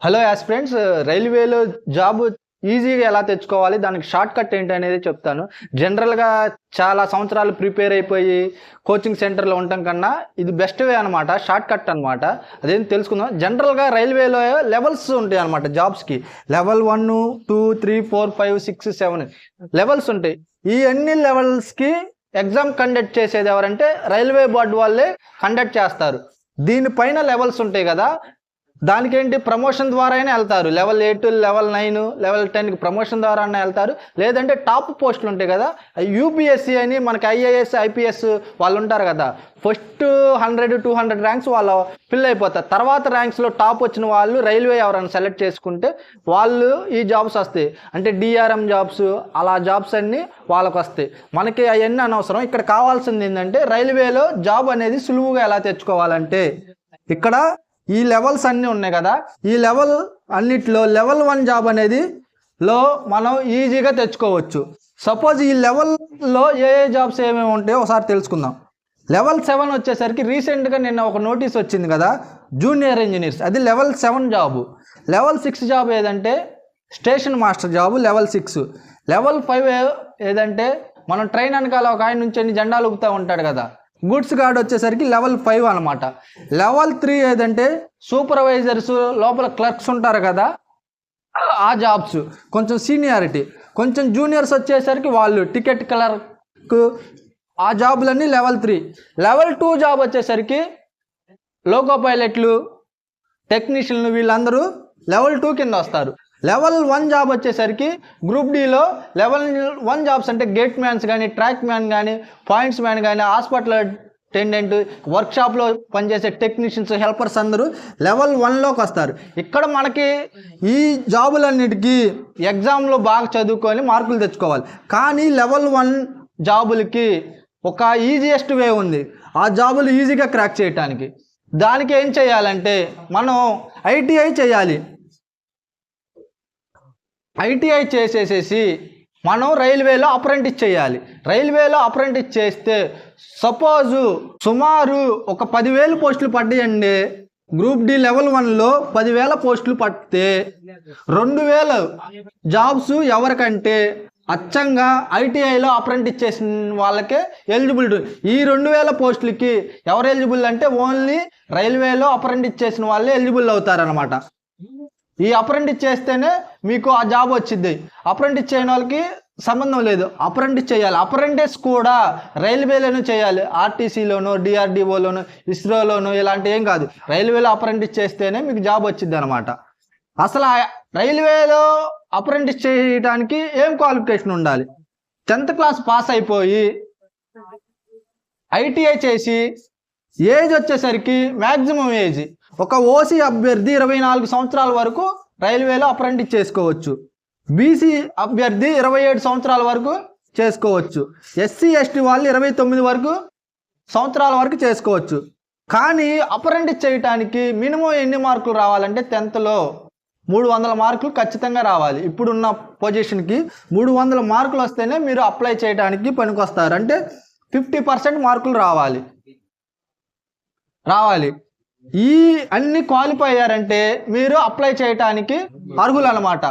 Hello aspirants, రైల్వేలో job ఈజీగా ఎలా తెచ్చుకోవాలి, దానికి షార్ట్ కట్ ఏంటి అనేది చెప్తాను. జనరల్గా చాలా సంవత్సరాలు ప్రిపేర్ అయిపోయి కోచింగ్ సెంటర్లో ఉండటం కన్నా ఇది బెస్ట్ వే అనమాట, షార్ట్ కట్ అనమాట. అదేం తెలుసుకుందాం. జనరల్గా రైల్వేలో లెవెల్స్ ఉంటాయి అనమాట జాబ్స్కి. లెవెల్ 1, 2, 3, 4, 5, 6, 7 లెవెల్స్ ఉంటాయి. ఈ అన్ని లెవెల్స్కి ఎగ్జామ్ కండక్ట్ చేసేది ఎవరంటే రైల్వే బోర్డు వాళ్ళే కండక్ట్ చేస్తారు. దీనిపైన లెవెల్స్ ఉంటాయి కదా, దానికేంటి ప్రమోషన్ ద్వారానే వెళ్తారు. లెవెల్ 8, లెవెల్ 9, లెవెల్ 10కి ప్రమోషన్ ద్వారానే వెళ్తారు. లేదంటే టాప్ పోస్టులు ఉంటాయి కదా, యూపీఎస్సీ అని మనకి ఐఏఎస్ ఐపీఎస్ వాళ్ళు ఉంటారు కదా, ఫస్ట్ 100-200 ర్యాంక్స్ వాళ్ళు ఫిల్ అయిపోతారు. తర్వాత ర్యాంక్స్లో టాప్ వచ్చిన వాళ్ళు రైల్వే ఎవరైనా సెలెక్ట్ చేసుకుంటే వాళ్ళు ఈ జాబ్స్ వస్తాయి. అంటే డిఆర్ఎం జాబ్స్, అలా జాబ్స్ అన్నీ వాళ్ళకు వస్తాయి. మనకి అవన్నీ అనవసరం. ఇక్కడ కావాల్సింది ఏంటంటే రైల్వేలో జాబ్ అనేది సులువుగా ఎలా తెచ్చుకోవాలంటే, ఇక్కడ ఈ లెవెల్స్ అన్నీ ఉన్నాయి కదా, ఈ లెవెల్ అన్నిట్లో లెవెల్ 1 జాబ్ అనేది మనం ఈజీగా తెచ్చుకోవచ్చు. సపోజ్ ఈ లెవెల్లో ఏ జాబ్స్ ఏమేమి ఉంటాయో ఒకసారి తెలుసుకుందాం. లెవెల్ 7 వచ్చేసరికి రీసెంట్గా నిన్న ఒక నోటీస్ వచ్చింది కదా, జూనియర్ ఇంజనీర్స్, అది లెవెల్ 7 జాబు. లెవెల్ 6 జాబ్ ఏదంటే station master job, level 6. Level 5 ఏదంటే మనం ట్రైన్ వెనకాల ఒక ఆయన నుంచి జెండాలు ఊపుతూ ఉంటాడు కదా, గూడ్స్ గార్డ్ వచ్చేసరికి లెవెల్ 5 అనమాట. లెవెల్ 3 ఏదంటే సూపర్వైజర్స్, లోపల క్లర్క్స్ ఉంటారు కదా, ఆ జాబ్స్ కొంచెం సీనియారిటీ. కొంచెం జూనియర్స్ వచ్చేసరికి వాళ్ళు టికెట్ క్లర్క్, ఆ జాబులన్నీ లెవెల్ 3. లెవెల్ 2 జాబ్ వచ్చేసరికి లోకో పైలట్లు, టెక్నీషియన్లు, వీళ్ళందరూ లెవెల్ 2 కింద వస్తారు. లెవెల్ 1 జాబ్ వచ్చేసరికి గ్రూప్ డిలో లెవెల్ 1 జాబ్స్ అంటే గేట్ మ్యాన్స్ కానీ, ట్రాక్ మ్యాన్ కానీ, పాయింట్స్ మ్యాన్ కానీ, హాస్పిటల్ అటెండెంట్, వర్క్షాప్లో పనిచేసే టెక్నీషియన్స్, హెల్పర్స్ అందరూ లెవెల్ 1లోకి వస్తారు. ఇక్కడ మనకి ఈ జాబులన్నిటికీ ఎగ్జామ్లో బాగా చదువుకొని మార్కులు తెచ్చుకోవాలి. కానీ లెవెల్ 1 జాబులకి ఒక ఈజియెస్ట్ వే ఉంది ఆ జాబులు ఈజీగా క్రాక్ చేయటానికి. దానికి ఏం చేయాలంటే మనం ఐటీఐ చేయాలి. ఐటీఐ చేసేసేసి మనం రైల్వేలో అప్రెంటిస్ చేయాలి. రైల్వేలో అప్రెంటిస్ చేస్తే సపోజు సుమారు ఒక 10,000 పోస్టులు పడ్డాయండి. గ్రూప్ డి లెవెల్ 1లో 10,000 పోస్టులు పడితే 2,000 జాబ్స్ ఎవరికంటే అచ్చంగా ఐటీఐలో అప్రెంటిస్ చేసిన వాళ్ళకే ఎలిజిబుల్. ఈ 2,000 పోస్టులకి ఎవరు ఎలిజిబుల్ అంటే ఓన్లీ రైల్వేలో అప్రెంటిస్ చేసిన వాళ్ళే ఎలిజిబుల్ అవుతారనమాట. ఈ అప్రెంటిస్ చేస్తేనే మీకు ఆ జాబ్ వచ్చింది. అప్రెంటిస్ చేయని వాళ్ళకి సంబంధం లేదు, అప్రెంటిస్ చేయాలి. అప్రెంటిస్ కూడా రైల్వేలోనూ చేయాలి, ఆర్టీసీలోను, డిఆర్డిఓలోను, ఇస్రోలోను, ఇలాంటి ఏం కాదు. రైల్వేలో అప్రెంటిస్ చేస్తేనే మీకు జాబ్ వచ్చింది అనమాట. అసలు రైల్వేలో అప్రెంటిస్ చేయడానికి ఏం క్వాలిఫికేషన్ ఉండాలి? 10th క్లాస్ పాస్ అయిపోయి ఐటీఐ చేసి ఏజ్ వచ్చేసరికి మ్యాక్సిమం ఏజ్ ఒక ఓసీ అభ్యర్థి 24 సంవత్సరాల వరకు రైల్వేలో అప్రెంటిస్ చేసుకోవచ్చు. బీసీ అభ్యర్థి 27 సంవత్సరాల వరకు చేసుకోవచ్చు. ఎస్సీ ఎస్టీ వాళ్ళు 29 సంవత్సరాల వరకు చేసుకోవచ్చు. కానీ అప్రెంటిస్ చేయడానికి మినిమం ఎన్ని మార్కులు రావాలంటే 10thలో 300 మార్కులు ఖచ్చితంగా రావాలి. ఇప్పుడున్న పొజిషన్కి 300 మార్కులు వస్తేనే మీరు అప్లై చేయడానికి పనికొస్తారు. అంటే 50% మార్కులు రావాలి. ఈ అన్ని క్వాలిఫై అయ్యారంటే మీరు అప్లై చేయడానికి అర్హులు అనమాట.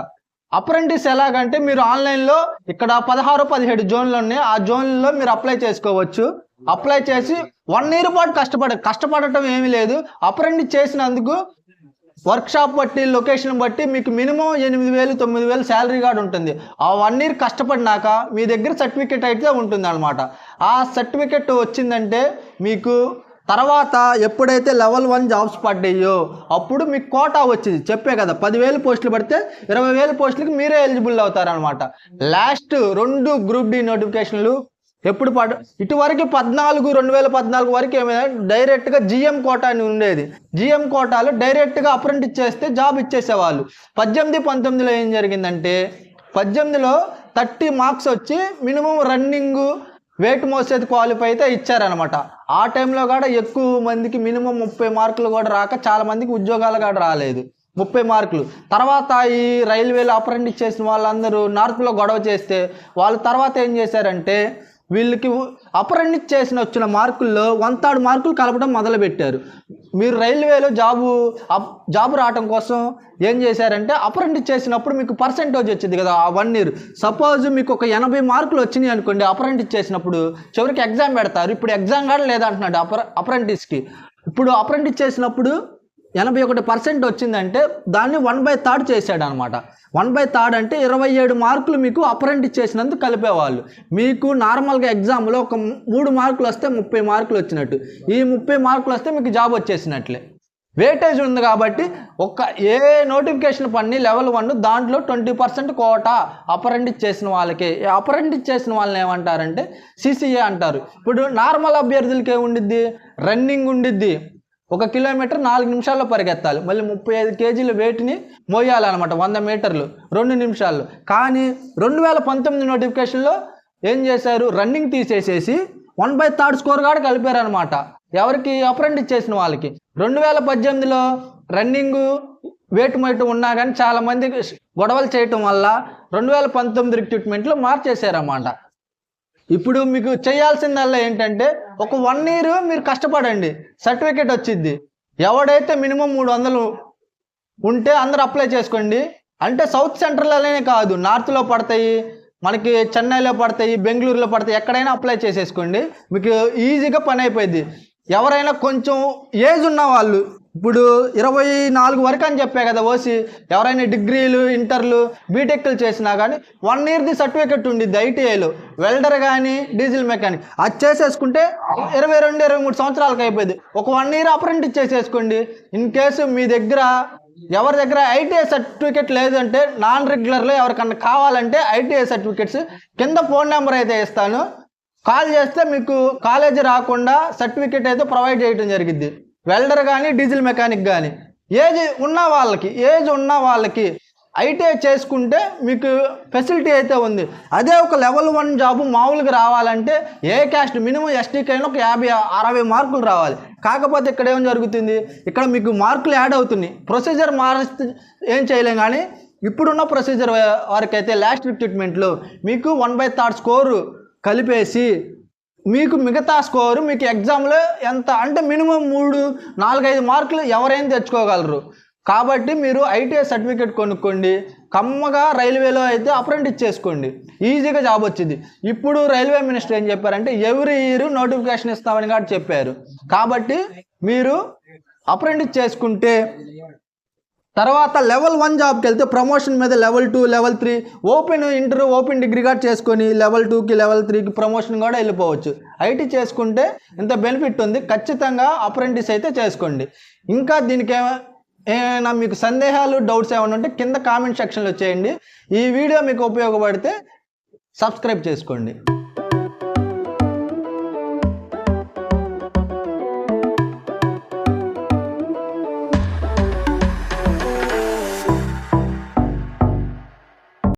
అప్రెంటిస్ ఎలాగంటే మీరు ఆన్లైన్లో ఇక్కడ 16-17 జోన్లు ఉన్నాయి, ఆ జోన్లలో మీరు అప్లై చేసుకోవచ్చు. అప్లై చేసి 1 year పాటు కష్టపడటం ఏమీ లేదు. అప్రెంటిస్ చేసినందుకు వర్క్షాప్ బట్టి, లొకేషన్ బట్టి మీకు మినిమం 8,000-9,000 శాలరీ కార్డు ఉంటుంది. ఆ 1 year కష్టపడినాక మీ దగ్గర సర్టిఫికెట్ అయితే ఉంటుంది అనమాట. ఆ సర్టిఫికెట్ వచ్చిందంటే మీకు తర్వాత ఎప్పుడైతే లెవెల్ 1 జాబ్స్ పడ్డాయో అప్పుడు మీకు కోటా వచ్చింది. చెప్పే కదా, 10,000 పోస్టులు పడితే 20,000 పోస్టులకి మీరే ఎలిజిబుల్ అవుతారనమాట. లాస్ట్ 2 గ్రూప్ డి నోటిఫికేషన్లు ఎప్పుడు ఇటువరకు 2014 వరకు ఏమైనా డైరెక్ట్గా జిఎం కోటా అని ఉండేది. జిఎం కోటాలు డైరెక్ట్గా అప్రెంటిస్ చేస్తే జాబ్ ఇచ్చేసేవాళ్ళు. 18-19లో ఏం జరిగిందంటే 18లో 30 మార్క్స్ వచ్చి మినిమం రన్నింగ్ వెయిట్ మోసేది క్వాలిఫై అయితే ఇచ్చారనమాట. ఆ టైంలో కూడా ఎక్కువ మందికి మినిమం 30 మార్కులు కూడా రాక చాలా మందికి ఉద్యోగాలు కూడా రాలేదు. 30 మార్కులు తర్వాత ఈ రైల్వేలో అప్రెంటిస్ చేసిన వాళ్ళందరూ నార్త్లో గొడవ చేస్తే వాళ్ళు తర్వాత ఏం చేశారంటే వీళ్ళకి అప్రెంటిస్ చేసిన వచ్చిన మార్కుల్లో 1/3 మార్కులు కలపడం మొదలుపెట్టారు. మీరు రైల్వేలో జాబు రావడం కోసం ఏం చేశారంటే అప్రెంటిస్ చేసినప్పుడు మీకు పర్సెంటేజ్ వచ్చింది కదా ఆ 1 ఇయర్. సపోజ్ మీకు ఒక 80 మార్కులు వచ్చినాయి అనుకోండి అప్రెంటిస్ చేసినప్పుడు, చివరికి ఎగ్జామ్ పెడతారు. ఇప్పుడు ఎగ్జామ్ కూడా లేదంటున్నాడు అప్రెంటిస్కి. ఇప్పుడు అప్రెంటిస్ చేసినప్పుడు 81% వచ్చిందంటే దాన్ని 1/3 చేశాడు అనమాట. 1/3 అంటే 27 మార్కులు మీకు అప్రెంటిస్ చేసినందుకు కలిపేవాళ్ళు. మీకు నార్మల్గా ఎగ్జామ్లో ఒక 3 మార్కులు వస్తే 30 మార్కులు వచ్చినట్టు. ఈ 30 మార్కులు వస్తే మీకు జాబ్ వచ్చేసినట్లే. వెయిటేజ్ ఉంది కాబట్టి ఏ నోటిఫికేషన్ పని లెవెల్ 1 దాంట్లో 20% కోటా అప్రెంటిస్ చేసిన వాళ్ళకి. అప్రెంటిస్ చేసిన వాళ్ళని ఏమంటారంటే CCA అంటారు. ఇప్పుడు నార్మల్ అభ్యర్థులకి ఏముండిద్ది, రన్నింగ్ ఉండిద్ది. 1 కిలోమీటర్ 4 నిమిషాల్లో పరిగెత్తాలి. మళ్ళీ 35 కేజీల వెయిట్ని మోయాలన్నమాట 100 మీటర్లు 2 నిమిషాల్లో. కానీ 2019 నోటిఫికేషన్లో ఏం చేశారు, రన్నింగ్ తీసేసేసి 1/3 స్కోర్ కూడా కలిపారనమాట. ఎవరికి, అప్రెంటిస్ చేసిన వాళ్ళకి. 2018లో రన్నింగ్ వెయిట్ ఉన్నా కానీ చాలామంది గొడవలు చేయటం వల్ల 2019 రిక్రూట్మెంట్లో మార్చేశారన్నమాట. ఇప్పుడు మీకు చేయాల్సిందల్లా ఏంటంటే ఒక 1 ఇయర్ మీరు కష్టపడండి, సర్టిఫికేట్ వచ్చింది. ఎవడైతే మినిమం 300 ఉంటే అందరూ అప్లై చేసుకోండి. అంటే సౌత్ సెంట్రల్లోనే కాదు, నార్త్లో పడతాయి, మనకి చెన్నైలో పడతాయి, బెంగళూరులో పడతాయి, ఎక్కడైనా అప్లై చేసేసుకోండి. మీకు ఈజీగా పని అయిపోయింది. ఎవరైనా కొంచెం ఏజ్ ఉన్న వాళ్ళు, ఇప్పుడు 24 వరకు అని చెప్పే కదా ఓసీ, ఎవరైనా డిగ్రీలు, ఇంటర్లు, బీటెక్లు చేసినా కానీ 1 ఇయర్ది సర్టిఫికెట్ ఉండిద్ది ఐటీఐలో. వెల్డర్ కానీ డీజిల్ మెకానిక్ అది చేసేసుకుంటే 22-23 సంవత్సరాలకు అయిపోయింది. ఒక 1 ఇయర్ అప్రెంటిస్ చేసేసుకోండి. ఇన్ కేసు మీ దగ్గర ఎవరి దగ్గర ఐటీఐ సర్టిఫికెట్ లేదంటే నాన్ రెగ్యులర్లో ఎవరికన్నా కావాలంటే ఐటీఐ సర్టిఫికెట్స్ కింద ఫోన్ నెంబర్ అయితే ఇస్తాను, కాల్ చేస్తే మీకు కాలేజీ రాకుండా సర్టిఫికెట్ అయితే ప్రొవైడ్ చేయడం జరిగిద్ది. వెల్డర్ కానీ డీజిల్ మెకానిక్ కానీ ఏజ్ ఉన్న వాళ్ళకి ఐటీఐ చేసుకుంటే మీకు ఫెసిలిటీ అయితే ఉంది. అదే ఒక లెవెల్ 1 జాబు మామూలుగా రావాలంటే ఏ క్యాస్ట్ మినిమం ఎస్టీకైనా ఒక 50-60 మార్కులు రావాలి. కాకపోతే ఇక్కడ ఏం జరుగుతుంది, ఇక్కడ మీకు మార్కులు యాడ్ అవుతున్నాయి. ప్రొసీజర్ మారిస్తే ఏం చేయలేం, కానీ ఇప్పుడున్న ప్రొసీజర్ వరకైతే లాస్ట్ రిక్రూట్మెంట్లో మీకు 1/3 స్కోరు కలిపేసి మీకు మిగతా స్కోరు మీకు ఎగ్జామ్లో ఎంత అంటే మినిమం 3-4-5 మార్కులు ఎవరైనా తెచ్చుకోగలరు. కాబట్టి మీరు ఐటీఐ సర్టిఫికేట్ కొనుక్కోండి. కమ్మగా రైల్వేలో అయితే అప్రెంటిస్ చేసుకోండి, ఈజీగా జాబ్ వచ్చింది. ఇప్పుడు రైల్వే మినిస్టర్ ఏం చెప్పారంటే ఎవ్రీ ఇయర్ నోటిఫికేషన్ ఇస్తామని కూడా చెప్పారు. కాబట్టి మీరు అప్రెంటిస్ చేసుకుంటే తర్వాత లెవెల్ 1 జాబ్కి వెళ్తే ప్రమోషన్ మీద లెవెల్ 2, లెవెల్ 3 ఓపెన్ డిగ్రీ కూడా చేసుకొని లెవెల్ 2కి లెవెల్ 3కి ప్రమోషన్ కూడా వెళ్ళిపోవచ్చు. ఐటీ చేసుకుంటే ఇంత బెనిఫిట్ ఉంది. ఖచ్చితంగా అప్రెంటిస్ అయితే చేసుకోండి. ఇంకా దీనికి ఏమైనా మీకు సందేహాలు, డౌట్స్ ఏమైనా ఉంటే కింద కామెంట్ సెక్షన్లో చేయండి. ఈ వీడియో మీకు ఉపయోగపడితే సబ్స్క్రైబ్ చేసుకోండి.